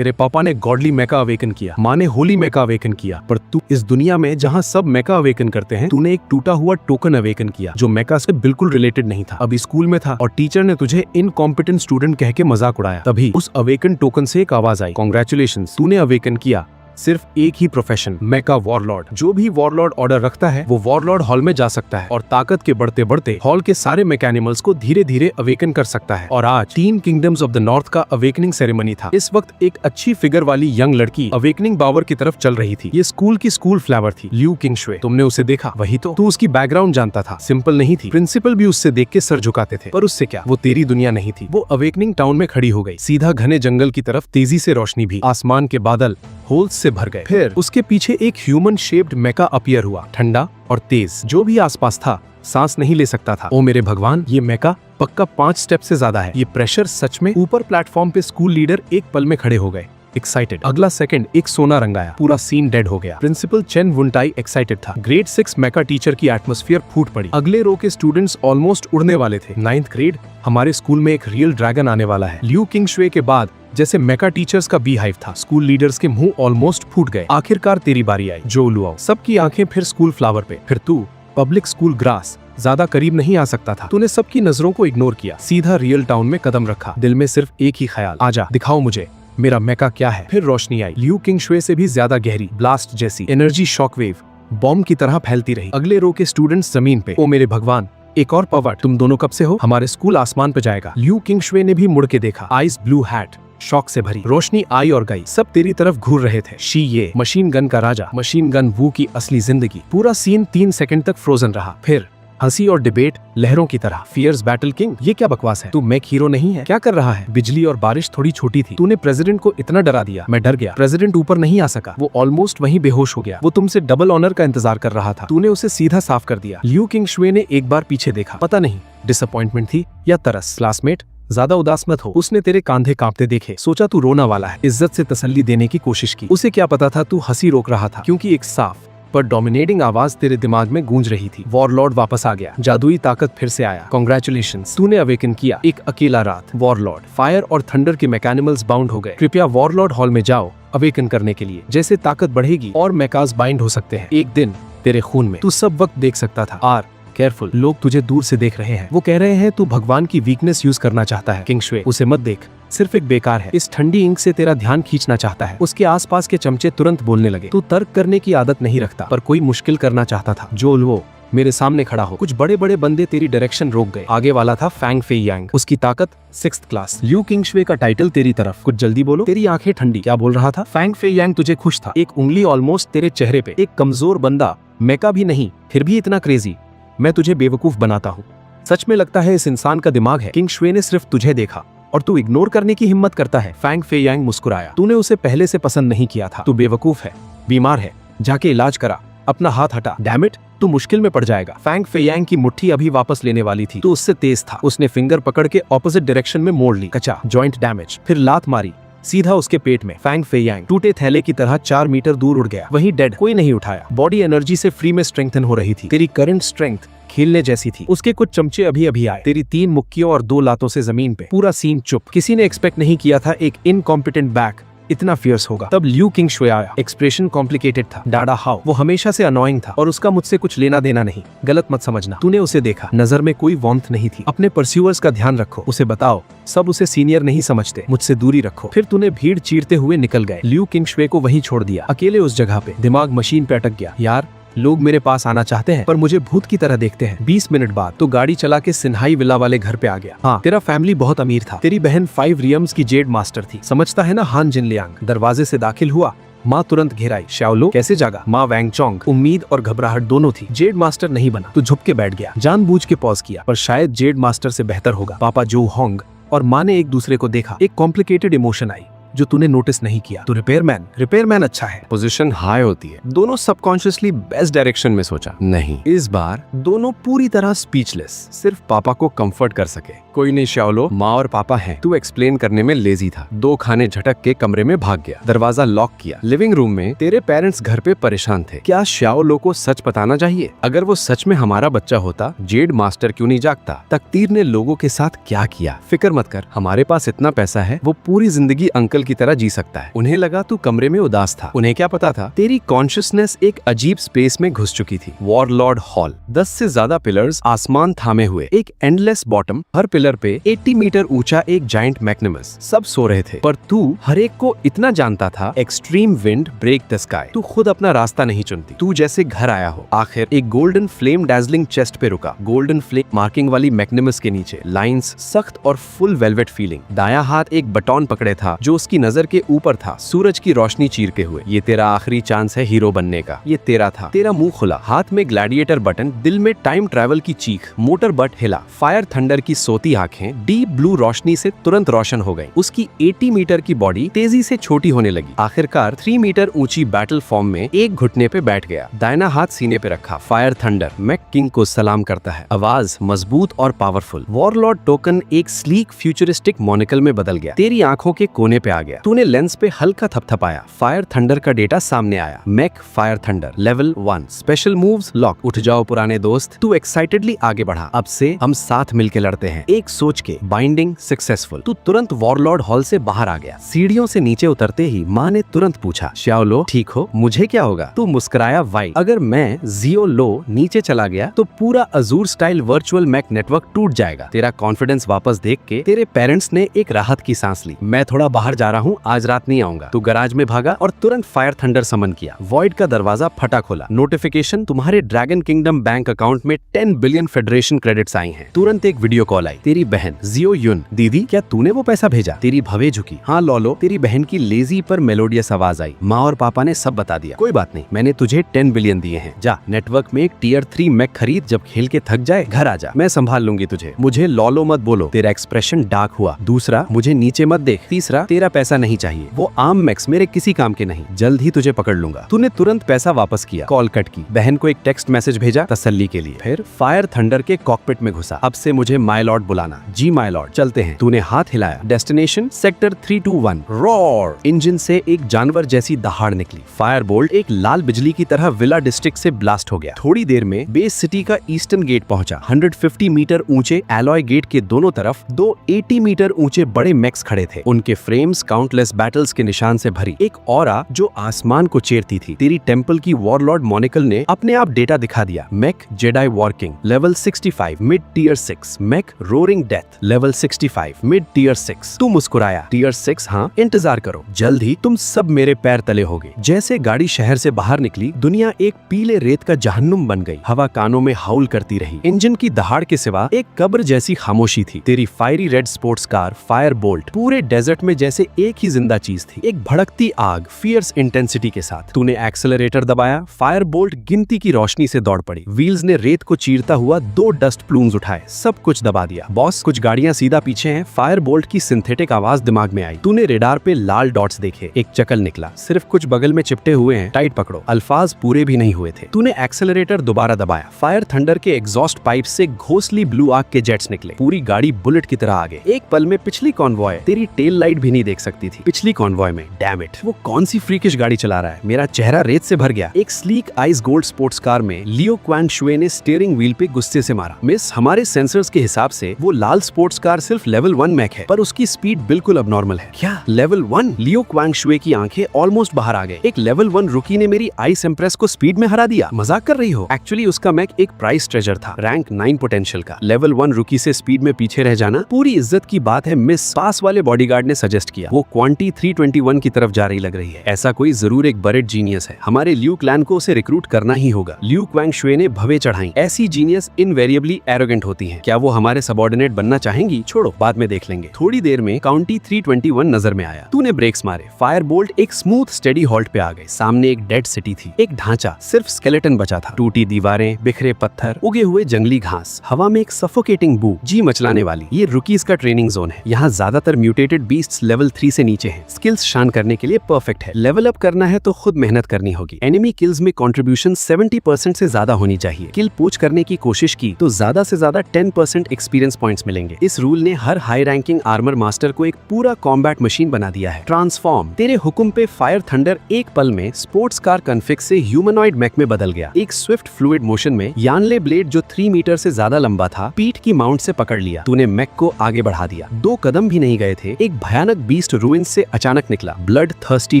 तेरे पापा ने गॉडली मेका अवेकन किया, माँ ने होली मेका अवेकन किया, पर तू इस दुनिया में जहाँ सब मेका अवेकन करते हैं, तूने एक टूटा हुआ टोकन अवेकन किया जो मेका से बिल्कुल रिलेटेड नहीं था। अभी स्कूल में था और टीचर ने तुझे इनकॉम्पिटेंट स्टूडेंट कह के मजाक उड़ाया। तभी उस अवेकन टोकन से एक आवाज आई, कांग्रेचुलेशंस, तूने अवेकन किया सिर्फ एक ही प्रोफेशन, मेका वॉरलॉर्ड। जो भी वॉरलॉर्ड ऑर्डर रखता है वो वॉरलॉर्ड हॉल में जा सकता है और ताकत के बढ़ते बढ़ते हॉल के सारे मैकेनिमल्स को धीरे धीरे अवेकन कर सकता है। और आज 3 किंगडम्स ऑफ द नॉर्थ का अवेकनिंग सेरेमनी था। इस वक्त एक अच्छी फिगर वाली यंग लड़की अवेकनिंग पावर की तरफ चल रही थी। ये स्कूल की स्कूल फ्लावर थी, ल्यू किंगशुए। तुमने उसे देखा? वही तो। तू उसकी बैकग्राउंड जानता था, सिंपल नहीं थी। प्रिंसिपल भी उससे देख के सर झुकाते थे, पर उससे क्या, वो तेरी दुनिया नहीं थी। वो अवेकनिंग टाउन में खड़ी हो गई, सीधा घने जंगल की तरफ तेजी से रोशनी भी, आसमान के बादल होल्स से भर गए। फिर उसके पीछे एक ह्यूमन शेप्ड मेका अपीयर हुआ, ठंडा और तेज। जो भी आसपास था सांस नहीं ले सकता था। ओ मेरे भगवान, ये मेका पक्का 5 स्टेप से ज्यादा है। ये प्रेशर सच में। ऊपर प्लेटफॉर्म पे स्कूल लीडर एक पल में खड़े हो गए, एक्साइटेड। अगला सेकंड एक सोना रंगाया, पूरा सीन डेड हो गया। प्रिंसिपल चेन वुनटाई एक्साइटेड था। ग्रेड 6 मेका टीचर की एटमॉस्फेयर फूट पड़ी। अगले रो के स्टूडेंट्स ऑलमोस्ट उड़ने वाले थे। 9th ग्रेड, हमारे स्कूल में एक रियल ड्रैगन आने वाला है। ल्यू किंगशुए के बाद जैसे मेका टीचर्स का बी हाइव था। स्कूल लीडर्स के मुंह ऑलमोस्ट फूट गए। आखिरकार तेरी बारी आई, जो लुआओ। सबकी आंखें फिर स्कूल फ्लावर पे, फिर तू पब्लिक स्कूल ग्रास। ज्यादा करीब नहीं आ सकता था। तूने सबकी नजरों को इग्नोर किया, सीधा रियल टाउन में कदम रखा। दिल में सिर्फ एक ही ख्याल, आजा दिखाओ मुझे मेरा मेका क्या है। फिर रोशनी आई, ल्यू किंगशुए से भी ज्यादा गहरी, ब्लास्ट जैसी एनर्जी शॉकवेव बॉम्ब की तरह फैलती रही। अगले रो के स्टूडेंट्स जमीन पे। ओ मेरे भगवान, एक और पावर। तुम दोनों कब से हो? हमारे स्कूल आसमान पे जाएगा। ल्यू किंगशुए ने भी मुड़ के देखा, आइस ब्लू हैट, शॉक से भरी। रोशनी आई और गई, सब तेरी तरफ घूर रहे थे। शी ये मशीन गन का राजा, मशीन गन वू की असली जिंदगी। पूरा सीन 3 सेकंड तक फ्रोजन रहा। फिर हंसी और डिबेट लहरों की तरह। फियर्स बैटल किंग, ये क्या बकवास है? तू मैक हीरो नहीं है? क्या कर रहा है? बिजली और बारिश थोड़ी छोटी थी, तूने प्रेसिडेंट को इतना डरा दिया। मैं डर गया। प्रेसिडेंट ऊपर नहीं आ सका, वो ऑलमोस्ट वहीं बेहोश हो गया। वो तुमसे डबल ऑनर का इंतजार कर रहा था, तूने उसे सीधा साफ कर दिया। ल्यू किंगशुए ने एक बार पीछे देखा, पता नहीं डिसअपॉइंटमेंट थी या तरस। क्लासमेट, ज्यादा उदास मत हो। उसने तेरे कांधे कांपते देखे, सोचा तू रोना वाला है। इज्जत से तसल्ली देने की कोशिश की। उसे क्या पता था तू हंसी रोक रहा था, क्योंकि एक साफ पर डोमिनेटिंग आवाज तेरे दिमाग में गूंज रही थी। वॉरलॉर्ड वापस आ गया, जादुई ताकत फिर से आया। कांग्रेचुलेशंस, तूने अवेकन किया। एक अकेला रात, वॉरलॉर्ड, फायर और थंडर के मैकेनिमल्स बाउंड हो गए। कृपया वॉरलॉर्ड हॉल में जाओ अवेकन करने के लिए। जैसे ताकत बढ़ेगी और मैकास बाइंड हो सकते हैं एक दिन तेरे खून में। तू सब वक्त देख सकता था। आर केयरफुल, लोग तुझे दूर से देख रहे हैं। वो कह रहे हैं तू भगवान की वीकनेस यूज करना चाहता है। किंगशुए, उसे मत देख, सिर्फ एक बेकार है। इस ठंडी इंक से तेरा ध्यान खींचना चाहता है। उसके आसपास के चमचे तुरंत बोलने लगे। तू तर्क करने की आदत नहीं रखता, पर कोई मुश्किल करना चाहता था। जो वो मेरे सामने खड़ा हो। कुछ बड़े बड़े बंदे तेरी डायरेक्शन रोक गए। आगे वाला था फैंग फे यांग, उसकी ताकत 6th क्लास। ल्यू किंगशुए का टाइटल तेरी तरफ। कुछ जल्दी बोलो। तेरी आंखें ठंडी। क्या बोल रहा था? फैंग फे यांग तुझे खुश था। एक उंगली ऑलमोस्ट तेरे चेहरे पे। एक कमजोर बंदा, मेका भी नहीं, फिर भी इतना क्रेजी। मैं तुझे बेवकूफ बनाता हूँ। सच में लगता है इस इंसान का दिमाग है। किंगशुए ने सिर्फ तुझे देखा और तू इग्नोर करने की हिम्मत करता है। फैंग फे यांग मुस्कुराया। तूने उसे पहले से पसंद नहीं किया था। तू बेवकूफ है, बीमार है, जाके इलाज करा। अपना हाथ हटा। डैम इट, तू मुश्किल में पड़ जाएगा। फैंग फे यांग की मुट्ठी अभी वापस लेने वाली थी, तो उससे तेज था। उसने फिंगर पकड़ के ऑपोजिट डायरेक्शन में मोड़ ली। कचा, जॉइंट डैमेज। फिर लात मारी, सीधा उसके पेट में। फैंग फे यांग टूटे थैले की तरह 4 मीटर दूर उड़ गया। वहीं डेड, कोई नहीं उठाया। बॉडी एनर्जी से फ्री में स्ट्रेंथन हो रही थी। तेरी करंट स्ट्रेंथ खेलने जैसी थी। उसके कुछ चमचे अभी अभी आए। तेरी 3 मुक्कियों और 2 लातों से जमीन पे। पूरा सीन चुप। किसी ने एक्सपेक्ट नहीं किया था एक इनकॉम्पिटेंट बैक इतना फियर्स होगा। तब ल्यू किंगशुए आया। एक्सप्रेशन कॉम्प्लिकेटेड था। डाडा हाउ, वो हमेशा से अनोइंग था और उसका मुझसे कुछ लेना देना नहीं। गलत मत समझना। तूने उसे देखा, नजर में कोई वार्मथ नहीं थी। अपने परस्यूअर्स का ध्यान रखो, उसे बताओ सब उसे सीनियर नहीं समझते। मुझसे दूरी रखो। फिर तूने भीड़ चीरते हुए निकल गए। ल्यू किंगशुए को वहीं छोड़ दिया, अकेले उस जगह पे। दिमाग मशीन पे अटक गया। यार, लोग मेरे पास आना चाहते हैं पर मुझे भूत की तरह देखते हैं। 20 मिनट बाद तो गाड़ी चला के सिन्हाई विला वाले घर पे आ गया। हाँ, तेरा फैमिली बहुत अमीर था। तेरी बहन 5 रियम्स की जेड मास्टर थी। समझता है ना हान जिनलियांग। दरवाजे से दाखिल हुआ, माँ तुरंत घेराई। शाओलो कैसे जागा? माँ वैंग चोंग। उम्मीद और घबराहट दोनों थी। जेड मास्टर नहीं बना तो झुक के बैठ गया। जानबूझ के पॉज किया, पर शायद जेड मास्टर से बेहतर होगा। पापा जो होंग और माँ ने एक दूसरे को देखा। एक कॉम्प्लिकेटेड इमोशन आई जो तूने नोटिस नहीं किया। तो रिपेयरमैन अच्छा है। पोजीशन हाई होती है। दोनों सबकॉन्शियसली बेस्ट डायरेक्शन में सोचा। नहीं, इस बार दोनों पूरी तरह स्पीचलेस, सिर्फ पापा को कंफर्ट कर सके। कोई नहीं शाओलो, माँ और पापा हैं। तू एक्सप्लेन करने में लेजी था। 2 खाने झटक के कमरे में भाग गया। दरवाजा लॉक किया। लिविंग रूम में तेरे पेरेंट्स घर पे परेशान थे। क्या शाओलो को सच बताना चाहिए? अगर वो सच में हमारा बच्चा होता, जेड मास्टर क्यों नहीं जागता? तकदीर ने लोगों के साथ क्या किया? फिक्र मत कर, हमारे पास इतना पैसा है, वो पूरी जिंदगी अंकल व्हीकल की तरह जी सकता है। उन्हें लगा तू कमरे में उदास था। उन्हें क्या पता था तेरी कॉन्शियसनेस एक अजीब स्पेस में घुस चुकी थी। वॉरलॉर्ड हॉल, 10 से ज्यादा पिलर्स आसमान थामे हुए, एक एंडलेस बॉटम, हर पिलर पे 80 मीटर ऊंचा एक जायंट मैग्निमस। सब सो रहे थे पर तू हर एक को इतना जानता था। Extreme wind break the sky. तू खुद अपना रास्ता नहीं चुनती, तू जैसे घर आया हो। आखिर एक गोल्डन फ्लेम डैजलिंग चेस्ट पे रुका, गोल्डन फ्लेम मार्किंग वाली मैग्निमस के नीचे लाइंस, सख्त और फुल वेलवेट फीलिंग। दायां हाथ एक बटन पकड़े था जो उसकी नजर के ऊपर था, सूरज की रोशनी चीरते हुए। ये तेरा आखिरी चांस है हीरो बनने का। ये तेरा था। तेरा मुंह खुला, हाथ में ग्लैडिएटर बटन, दिल में टाइम ट्रैवल की चीख। मोटर बट हिला। फायर थंडर की सोती आंखें डीप ब्लू रोशनी से तुरंत रोशन हो गई। उसकी 80 मीटर की बॉडी तेजी से छोटी होने लगी। आखिरकार 3 मीटर ऊंची बैटल फॉर्म में एक घुटने पे बैठ गया, दाहिना हाथ सीने पे रखा। फायर थंडर, मैं किंग को सलाम करता है। आवाज मजबूत और पावरफुल। वॉरलॉर्ड टोकन एक स्लीक फ्यूचरिस्टिक मोनिकल में बदल गया, तेरी आंखों के कोने पे आ गया। तूने लेंस पे हल्का थपथपाया, फायर थंडर का डेटा सामने आया। Mech fire thunder level 1, special moves lock. उठ जाओ पुराने दोस्त। तू एक्साइटेडली आगे बढ़ा। अब से हम साथ मिलके लड़ते हैं, एक सोच के, बाइंडिंग सक्सेसफुल। तू तुरंत वॉरलॉर्ड हॉल से बाहर आ गया। सीढ़ियों से नीचे उतरते ही माँ ने तुरंत पूछा, श्याओलो ठीक हो? मुझे क्या होगा? तू मुस्कुराया वाई। अगर मैं जियो लो नीचे चला गया तो पूरा Azure style virtual mech network टूट जाएगा। तेरा कॉन्फिडेंस वापस देख के तेरे पेरेंट्स ने एक राहत की सांस ली। मैं थोड़ा बाहर जा रहा हूँ, आज रात नहीं आऊंगा। तू गराज में भागा और तुरंत फायर थंडर समन किया। वॉइड का दरवाजा फटा खोला। नोटिफिकेशन, तुम्हारे ड्रैगन किंगडम बैंक अकाउंट में 10 बिलियन फेडरेशन क्रेडिट्स आई हैं। तुरंत एक वीडियो कॉल आई। तेरी बहन जियो युन, दीदी क्या तूने वो पैसा भेजा? तेरी भवे झुकी। हाँ लॉलो। तेरी बहन की लेजी पर मेलोडियस आवाज आई। माँ और पापा ने सब बता दिया। कोई बात नहीं, मैंने तुझे 10 बिलियन दिए हैं। जा नेटवर्क में एक टियर 3 मैक खरीद, जब खेल के थक जाए घर आ जा, मैं संभाल लूंगी तुझे। मुझे लॉलो मत बोलो। तेरा एक्सप्रेशन डार्क हुआ। दूसरा, मुझे नीचे मत देख। तीसरा, तेरा पैसा नहीं चाहिए, वो आम मैक्स मेरे किसी काम के नहीं, जल्द ही तुझे पकड़ लूंगा। तूने तुरंत पैसा वापस किया, कॉल कट की, बहन को एक टेक्स्ट मैसेज भेजा तसल्ली के लिए। फिर फायर थंडर के कॉकपिट में घुसा। अब से मुझे माय लॉर्ड बुलाना। जी माय लॉर्ड, चलते हैं। तूने हाथ हिलाया। Destination sector 321। रॉर। इंजन से एक जानवर जैसी दहाड़ निकली। फायर बोल्ट एक लाल बिजली की तरह विला डिस्ट्रिक्ट से ब्लास्ट हो गया। थोड़ी देर में बेस सिटी का ईस्टर्न गेट पहुंचा। 150 मीटर ऊंचे एलॉय गेट के दोनों तरफ 2 80 मीटर ऊंचे बड़े मैक्स खड़े थे। उनके फ्रेम्स काउंटलेस बैटल्स के निशान से भरी, एक ऑरा जो आसमान को चीरती थी। तेरी टेंपल की वॉरलॉर्ड मोनिकल ने अपने आप डेटा दिखा दिया। Mac Jedi working level 65 mid tier 6। Mac roaring death level 65 mid tier 6। तू मुस्कुराया। टियर 6? हाँ, इंतजार करो, जल्द ही तुम सब मेरे पैर तले होगे। जैसे गाड़ी शहर से बाहर निकली, दुनिया एक पीले रेत का जहन्नुम बन गई। हवा कानों में हाउल करती रही। इंजन की दहाड़ के सिवा एक कब्र जैसी खामोशी थी। तेरी fiery red sports car Fire Boltt पूरे डेजर्ट में जैसे एक ही जिंदा चीज थी, एक भड़कती आग फियर्स इंटेंसिटी के साथ। तूने एक्सेलरेटर दबाया। फायर बोल्ट गिनती की रोशनी से दौड़ पड़ी। व्हील्स ने रेत को चीरता हुआ 2 डस्ट प्लूम्स उठाए, सब कुछ दबा दिया। बॉस, कुछ गाड़ियां सीधा पीछे हैं। फायर बोल्ट की सिंथेटिक आवाज दिमाग में आई। तूने रेडार पे लाल डॉट्स देखे। एक चकल निकला, सिर्फ कुछ बगल में चिपटे हुए हैं, टाइट पकड़ो। अल्फाज पूरे भी नहीं हुए थे। तूने एक्सेलरेटर दोबारा दबाया। फायर थंडर के एग्जॉस्ट पाइप से घोंसली ब्लू आग के जेट्स निकले। पूरी गाड़ी बुलेट की तरह आगे। एक पल में पिछली कॉन्वॉय तेरी टेल लाइट भी नहीं देख सकती थी। पिछली कॉन्वॉय में, डैम इट, वो कौन सी फ्रीकिश गाड़ी चला रहा है? मेरा चेहरा रेत से भर गया। एक sleek ice gold sports car में लियो क्वान शुए ने स्टीयरिंग व्हील पे गुस्से से मारा। मिस, हमारे सेंसर्स के हिसाब से वो लाल स्पोर्ट्स कार सिर्फ लेवल 1 मैक है, पर उसकी स्पीड बिल्कुल अबनॉर्मल है। क्या लेवल 1? लियो क्वांग शुए की आंखें ऑलमोस्ट बाहर आ गए। एक लेवल 1 रुकी ने मेरी आइस एम्प्रेस को स्पीड में हरा दिया। मजाक कर रही हो? एक्चुअली उसका मैक एक प्राइस ट्रेजर था, रैंक 9 पोटेंशियल का। लेवल 1 रुकी से स्पीड में पीछे रह जाना पूरी इज्जत की बात है मिस, पास वाले बॉडीगार्ड ने सजेस्ट किया। वो क्वांटी 321 की तरफ जा रही लग रही है। ऐसा कोई जरूर एक बरेड जीनियस है। हमारे ल्यू क्लैन को उसे रिक्रूट करना ही होगा। लियो क्वांग शुए ने भवे चढ़ाई। ऐसी जीनियस इनवेरिएबली एरोगेंट होती हैं। क्या वो हमारे सबऑर्डिनेट बनना चाहेंगी? छोड़ो, बाद में देख लेंगे। थोड़ी देर में काउंटी 321 नजर में आया। तूने ब्रेक्स मारे। फायर बोल्ट एक स्मूथ स्टेडी हॉल्ट पे आ गए। सामने एक डेड सिटी थी, एक ढांचा, सिर्फ स्केलेटन बचा था। टूटी दीवारें, बिखरे पत्थर, उगे हुए जंगली घास, हवा में एक सफोकेटिंग बू जी मचलाने वाली। ये रुकीज का ट्रेनिंग जोन है। यहाँ ज्यादातर म्यूटेटेड बीस्ट्स लेवल 3 से नीचे हैं। स्किल्स शान करने के लिए परफेक्ट है। लेवल अप करना है तो खुद मेहनत करनी होगी। एनिमी किल्स में कंट्रीब्यूशन 70% से ज्यादा होनी चाहिए। किल पोच करने की कोशिश की तो ज्यादा से ज्यादा 10% एक्सपीरियंस पॉइंट्स मिलेंगे। इस रूल ने हर हाई रैंकिंग आर्मर मास्टर को एक पूरा कॉम्बैट मशीन बना दिया है। ट्रांसफॉर्म। तेरे हुक्म पे फायर थंडर एक पल में स्पोर्ट्स कार कॉन्फिग से ह्यूमनॉइड मैक में बदल गया। एक स्विफ्ट फ्लूइड मोशन में यानले ब्लेड जो 3 मीटर से ज्यादा लंबा था, पीठ की माउंट से पकड़ लिया। तूने मैक को आगे बढ़ा दिया। 2 कदम भी नहीं गए थे, एक भयानक बीस्ट ऑलमोस्ट रूइन से अचानक निकला। Blood thirsty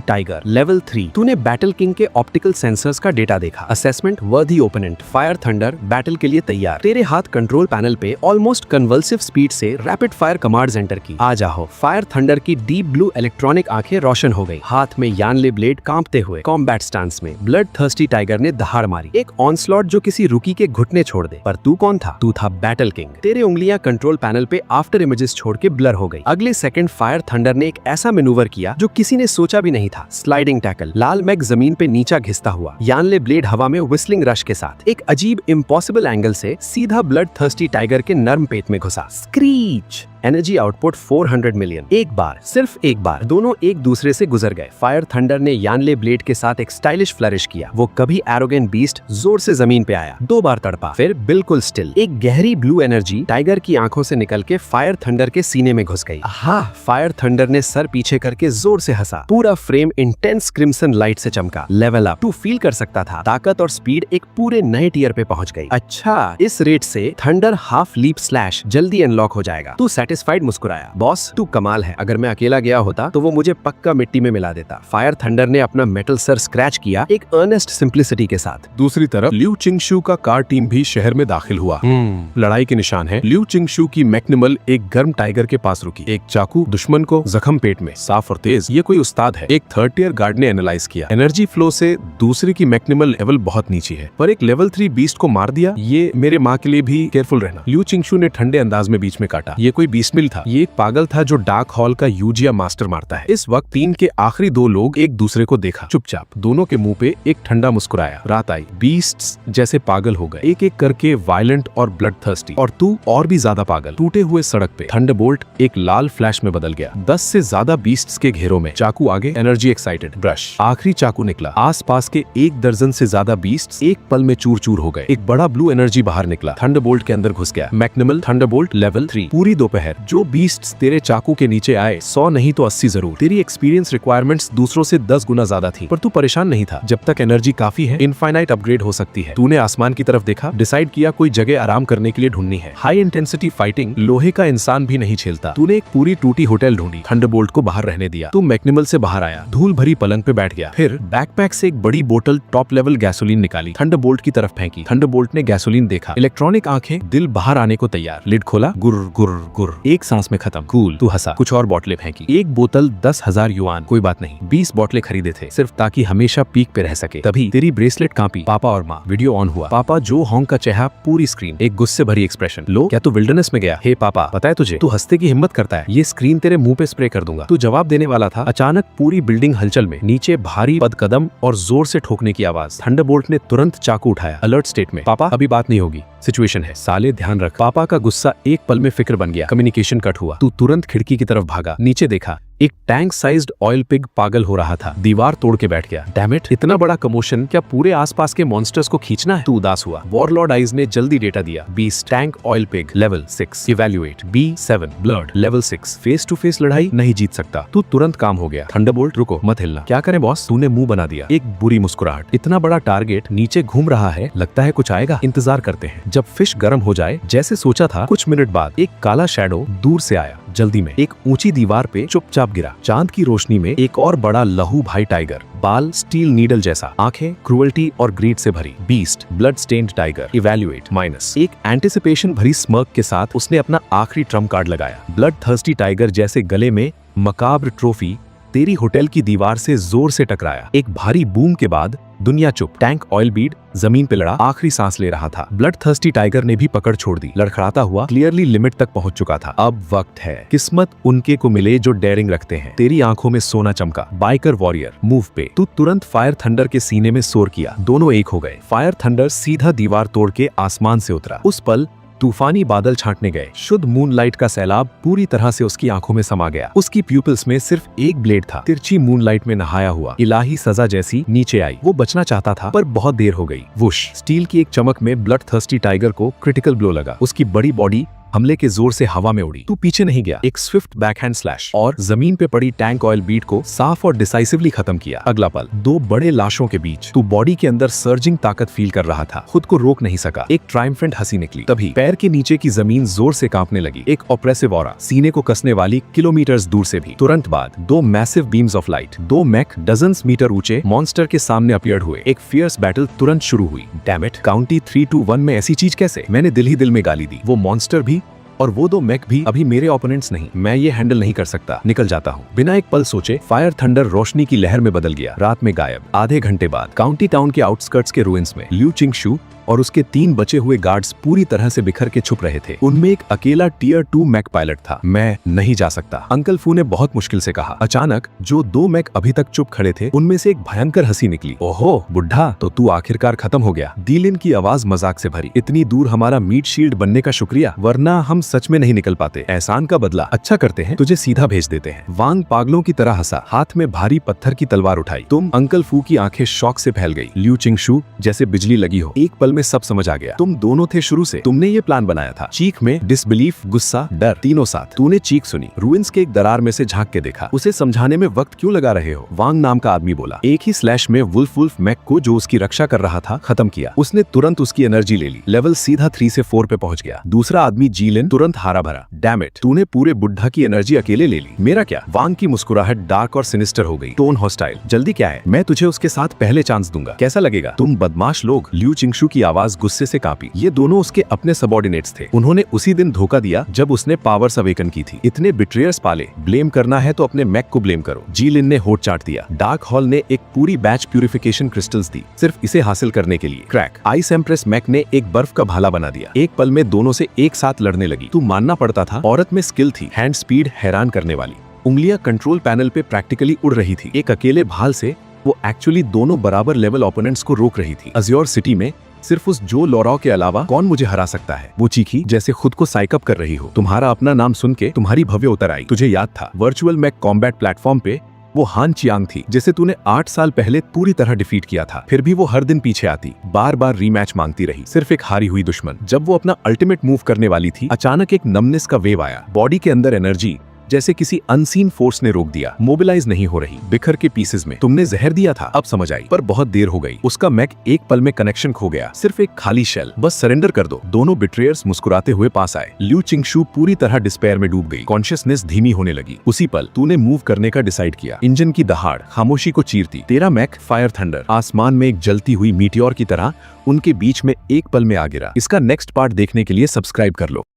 tiger level 3। तूने बैटल किंग के ऑप्टिकल सेंसर्स का डेटा देखा। असेसमेंट वर्दी ओपोनेंट, फायर थंडर बैटल के लिए तैयार। तेरे हाथ कंट्रोल पैनल पे ऑलमोस्ट कन्वल्सिव स्पीड से रैपिड फायर कमांड्स एंटर की। आ जाओ। फायर थंडर की डीप ब्लू इलेक्ट्रॉनिक आंखें रोशन हो गई। हाथ में यानले ब्लेड कांपते हुए कॉम्बैट स्टांस में ब्लड थर्स्टी टाइगर ने दहाड़ मारी। एक ऑनस्लॉट जो किसी रुकी के घुटने छोड़ दे। पर तू कौन था? तू था बैटल किंग। तेरे उंगलियां कंट्रोल पैनल पे आफ्टर इमेजेस छोड़ के ब्लर हो गई। अगले सेकंड फायर थंडर ने एक ऐसा मैनूवर किया जो किसी ने सोचा भी नहीं था। Sliding tackle. लाल मैग जमीन पे नीचा घिसता हुआ, यानले ब्लेड हवा में व्हिस्लिंग रश के साथ एक अजीब इम्पॉसिबल एंगल से सीधा ब्लड थर्स्टी टाइगर के नर्म पेट में घुसा। स्क्रीच। Energy output 400 million. एक बार, सिर्फ एक बार दोनों एक दूसरे से गुजर गए। फायर थंडर ने यानले ब्लेड के साथ एक स्टाइलिश फ्लरिश किया। वो कभी एरोगेंट बीस्ट जोर से जमीन पे आया, 2 बार तड़पा, फिर बिल्कुल स्टिल। एक गहरी ब्लू एनर्जी टाइगर की आंखों से निकल के फायर थंडर के सीने में घुस गई। हाँ, फायर थंडर ने सर पीछे करके जोर से हंसा। पूरा फ्रेम इंटेंस क्रिम्सन लाइट से चमका। Level up. तू फील कर सकता था ताकत और स्पीड एक पूरे नए टियर पे पहुंच गई। अच्छा, इस रेट से थंडर हाफ लीप स्लैश जल्दी अनलॉक हो जाएगा। तू सेटिस्फाइड मुस्कुराया। बॉस, तू कमाल है। अगर मैं अकेला गया होता तो वो मुझे पक्का मिट्टी में मिला देता। फायर थंडर ने अपना मेटल सर स्क्रैच किया एक अर्नेस्ट सिंप्लिसिटी के साथ। दूसरी तरफ ल्यू चिंगशू का कार टीम भी शहर में दाखिल हुआ। लड़ाई के निशान है। ल्यू चिंगशू की मैक्निमल एक गर्म टाइगर के पास रुकी। एक चाकू दुश्मन को जख्म पेट में, साफ और तेज। ये कोई उस्ताद है। एक 3rd टियर गार्ड ने एनालाइज किया। एनर्जी फ्लो से दूसरे की मैक्निमल लेवल बहुत नीचे है, पर एक लेवल 3 बीस्ट को मार दिया। ये मेरे माँ के लिए भी केयरफुल रहना। ल्यू चिंगशू ने ठंडे अंदाज में बीच में काटा। ये कोई बीस्ट मिल था? ये एक पागल था जो डार्क हॉल का यूजिया मास्टर मारता है। इस वक्त टीम के आखिरी 2 लोग एक दूसरे को देखा। चुपचाप दोनों के मुंह पे एक ठंडा मुस्कुराया। रात आई। बीस्ट्स जैसे पागल हो गए, एक एक करके वायलेंट और ब्लड थर्स्टी। और तू और भी ज्यादा पागल। टूटे हुए सड़क पे थंडरबोल्ट एक लाल फ्लैश में बदल गया। 10 से ज्यादा बीस्ट्स के घेरों में। चाकू आगे, एनर्जी एक्साइटेड। ब्रश। आखिरी चाकू निकला। आसपास के 1 दर्जन से ज्यादा बीस्ट्स एक पल में चूर चूर हो गए। एक बड़ा ब्लू एनर्जी बाहर निकला, थंडरबोल्ट के अंदर घुस गया। मैक्निमल थंडरबोल्ट लेवल 3। पूरी दोपहर जो बीस्ट्स तेरे चाकू के नीचे आए, 100 नहीं तो 80 जरूर। तेरी एक्सपीरियंस रिक्वायरमेंट्स दूसरों से 10 गुना ज्यादा थी, पर तू परेशान नहीं था। जब तक एनर्जी काफी है, इनफाइनाइट अपग्रेड हो सकती है। तूने आसमान की तरफ देखा, डिसाइड किया कोई जगह आराम करने के लिए ढूंढनी है। हाई इंटेंसिटी फाइटिंग लोहे का इंसान भी नहीं झेलता। तूने एक पूरी टूटी होटल ढूंढी, थंडरबोल्ट को बाहर रहने दिया। तू मैक्निमल से बाहर आया, धूल भरी पलंग पे बैठ गया। फिर बैकपैक से एक बड़ी बोतल टॉप लेवल गैसोलीन निकाली, थंडरबोल्ट की तरफ फेंकी। थंडरबोल्ट ने गैसोलीन देखा, इलेक्ट्रॉनिक आंखें दिल बाहर आने को तैयार। लिड खोला, गुर गुर गुर, एक सांस में खत्म। कूल। तू हंसा। कुछ और बोतलें फेंकी। एक बोतल 10,000 युआन, कोई बात नहीं। 20 बोतलें खरीदे थे सिर्फ ताकि हमेशा पीक पे रह सके। तभी तेरी ब्रेसलेट कांपी। पापा और माँ। वीडियो ऑन हुआ। पापा जो होंग का चेहरा, पूरी स्क्रीन, एक गुस्से भरी एक्सप्रेशन। लो, क्या तू विल्डरनेस में गया? हे पापा, पता है तुझे, तू हंसते की हिम्मत करता है, ये स्क्रीन तेरे मुंह पे स्प्रे कर दूंगा। तू जवाब देने वाला था, अचानक पूरी बिल्डिंग हलचल में। नीचे भारी पदकदम और जोर से ठोकने की आवाज। थंडरबोल्ट ने तुरंत चाकू उठाया, अलर्ट स्टेट में। पापा, अभी बात नहीं होगी, सिचुएशन है। साले ध्यान रख। पापा का गुस्सा एक पल में फिक्र बन गया। कम्युनिकेशन कट हुआ। तू तुरंत खिड़की की तरफ भागा, नीचे देखा, एक टैंक साइज्ड ऑयल पिग पागल हो रहा था। दीवार तोड़ के बैठ गया। डैम इट, इतना बड़ा कमोशन, क्या पूरे आसपास के मॉन्स्टर्स को खींचना है? तू उदास हुआ। वॉरलॉर्ड आइज ने जल्दी डेटा दिया। Beast, tank oil pig level 6, evaluate B7, blood level 6। Face to face लड़ाई नहीं जीत सकता। तू तुरंत काम हो गया। थंडरबोल्ट, रुको, मत हिलना। क्या करें बॉस? तूने मुंह बना दिया। एक बुरी मुस्कुराहट। इतना बड़ा टारगेट नीचे घूम रहा है, लगता है कुछ आएगा। इंतजार करते हैं जब फिश गर्म हो जाए। जैसे सोचा था, कुछ मिनट बाद एक काला शैडो दूर से आया। जल्दी में एक ऊंची दीवार पे चुपचाप गिरा। चांद की रोशनी में एक और बड़ा लहू भाई टाइगर, बाल स्टील नीडल जैसा, आंखें क्रूअल्टी और ग्रीड से भरी। Beast, blood stained tiger, evaluate -। एक एंटिसिपेशन भरी स्मर्क के साथ उसने अपना आखिरी ट्रम्प कार्ड लगाया। ब्लड थर्स्टी टाइगर जैसे गले में मकाब्र ट्रॉफी तेरी होटल की दीवार से जोर से टकराया। एक भारी बूम के बाद दुनिया चुप। टैंक ऑयल बीड जमीन पे लड़ा, आखिरी सांस ले रहा था। ब्लड थर्स्टी टाइगर ने भी पकड़ छोड़ दी, लड़खड़ाता हुआ क्लियरली लिमिट तक पहुंच चुका था। अब वक्त है। किस्मत उनके को मिले जो डेयरिंग रखते हैं। तेरी आंखों में सोना चमका। बाइकर वॉरियर, मूव पे। तू तुरंत फायर थंडर के सीने में सोर किया। दोनों एक हो गए। फायर थंडर सीधा दीवार तोड़ के आसमान से उतरा। उस पल तूफानी बादल छांटने गए। शुद्ध मूनलाइट का सैलाब पूरी तरह से उसकी आंखों में समा गया। उसकी प्यूपिल्स में सिर्फ एक ब्लेड था, तिरछी मूनलाइट में नहाया हुआ, इलाही सजा जैसी नीचे आई। वो बचना चाहता था पर बहुत देर हो गई। वुश, स्टील की एक चमक में ब्लड थर्स्टी टाइगर को क्रिटिकल ब्लो लगा। उसकी बड़ी बॉडी हमले के जोर से हवा में उड़ी। तू पीछे नहीं गया, एक स्विफ्ट बैकहैंड स्लैश और जमीन पे पड़ी टैंक ऑयल बीट को साफ और डिसाइसिवली खत्म किया। अगला पल, दो बड़े लाशों के बीच तू बॉडी के अंदर सर्जिंग ताकत फील कर रहा था, खुद को रोक नहीं सका। एक ट्रायम्फेंट हंसी निकली। तभी पैर के नीचे की जमीन जोर से कांपने लगी, एक ऑप्रेसिव ऑरा, सीने को कसने वाली किलोमीटर्स दूर से भी। तुरंत बाद दो मैसिव बीम्स ऑफ लाइट, दो मैक डजन्स मीटर ऊंचे मॉन्स्टर के सामने अपीयर्ड हुए। एक फियर्स बैटल तुरंत शुरू हुई। डैम इट, काउंटी 3, 2, 1 में ऐसी चीज कैसे? मैंने दिल ही दिल में गाली दी। वो मॉन्स्टर भी और वो दो मैक भी अभी मेरे ओपोनेंट्स नहीं। मैं ये हैंडल नहीं कर सकता, निकल जाता हूँ। बिना एक पल सोचे फायर थंडर रोशनी की लहर में बदल गया, रात में गायब। आधे घंटे बाद काउंटी टाउन के आउटस्कर्ट्स के रुइंस में लियू चिंगशू और उसके 3 बचे हुए गार्ड्स पूरी तरह से बिखर के छुप रहे थे। उनमें एक अकेला टियर 2 मैक पायलट था। मैं नहीं जा सकता, अंकल फू ने बहुत मुश्किल से कहा। अचानक जो 2 मैक अभी तक चुप खड़े थे उनमें से एक भयंकर हंसी निकली। ओहो बुढ़ा, तो तू आखिरकार खत्म हो गया। दीलिन की आवाज मजाक से भरी। इतनी दूर हमारा मीट शील्ड बनने का शुक्रिया, वरना हम सच में नहीं निकल पाते। एहसान का बदला अच्छा करते हैं, तुझे सीधा भेज देते हैं। वांग पागलों की तरह हंसा, हाथ में भारी पत्थर की तलवार उठाई। तुम? अंकल फू की आंखें शौक से फैल गई। लियू चिंगशू जैसे बिजली लगी हो। एक पल में सब समझ आ गया। तुम दोनों थे शुरू से, तुमने ये प्लान बनाया था। चीख में डिसबिलीफ, गुस्सा, डर, तीनों साथ। तूने चीख सुनी, रुइंस के एक दरार में से झांक के देखा। उसे समझाने में वक्त क्यों लगा रहे हो? वांग नाम का आदमी बोला। एक ही स्लैश में वुल्फ मैक को, जो उसकी रक्षा कर रहा था, खत्म किया। उसने तुरंत उसकी एनर्जी ले ली। लेवल सीधा 3 से 4 पे पहुंच गया। दूसरा आदमी जीलिन तुरंत हारा भरा। डैम इट, तूने पूरे बुढ़ा की एनर्जी अकेले ले ली। मेरा क्या? वांग की मुस्कुराहट डार्क और सिनिस्टर हो गई, टोन हॉस्टाइल। जल्दी क्या है? मैं तुझे उसके साथ पहले चांस दूंगा, कैसा लगेगा? तुम बदमाश लोग। लियू चिंगशू की आवाज गुस्से से कांपी। ये दोनों उसके अपने सबऑर्डिनेट्स थे। उन्होंने उसी दिन धोखा दिया जब उसने पावर्स अवेकन की थी। इतने बिट्रेयर्स पाले, ब्लेम करना है तो अपने मैक को ब्लेम करो। जीलिन ने होठ चाट दिया। डार्क हॉल ने एक पूरी बैच प्यूरिफिकेशन क्रिस्टल्स दी सिर्फ इसे हासिल करने के लिए। क्रैक, आइस एम्प्रेस मैक ने एक बर्फ का भाला बना दिया। एक पल में दोनों से एक साथ लड़ने लगी। तू मानना पड़ता था, औरत में स्किल थी, हैंड स्पीड हैरान करने वाली। उंगलियां कंट्रोल पैनल पे प्रैक्टिकली उड़ रही थी। एक अकेले भाल से वो एक्चुअली दोनों बराबर लेवल ओपोनेंट्स को रोक रही थी। अज्योर सिटी में सिर्फ उस जो लॉराओ के अलावा कौन मुझे हरा सकता है? वो चीखी जैसे खुद को साइकअप कर रही हो। तुम्हारा अपना नाम सुन के तुम्हारी भव्य उतर आई। तुझे याद था वर्चुअल मैक कॉम्बैट प्लेटफॉर्म पे वो हान चियांग थी जिसे तूने 8 साल पहले पूरी तरह डिफीट किया था। फिर भी वो हर दिन पीछे आती, बार बार रीमैच मांगती रही, सिर्फ एक हारी हुई दुश्मन। जब वो अपना अल्टीमेट मूव करने वाली थी, अचानक एक नमनेस का वेव आया। बॉडी के अंदर एनर्जी जैसे किसी अनसीन फोर्स ने रोक दिया, मोबिलाइज नहीं हो रही, बिखर के पीसेस में। तुमने जहर दिया था, अब समझ आई, पर बहुत देर हो गई। उसका मैक एक पल में कनेक्शन खो गया, सिर्फ एक खाली शेल। बस सरेंडर कर दो। दोनों बिट्रेयर्स मुस्कुराते हुए पास आए। लियू चिंगशू पूरी तरह डिस्पेयर में डूब गई, कॉन्शियसनेस धीमी होने लगी। उसी पल तूने मूव करने का डिसाइड किया। इंजन की दहाड़ खामोशी को चीरती। तेरा मैक फायर थंडर आसमान में एक जलती हुई मीटियोर की तरह उनके बीच में एक पल में आ गिरा। इसका नेक्स्ट पार्ट देखने के लिए सब्सक्राइब कर लो।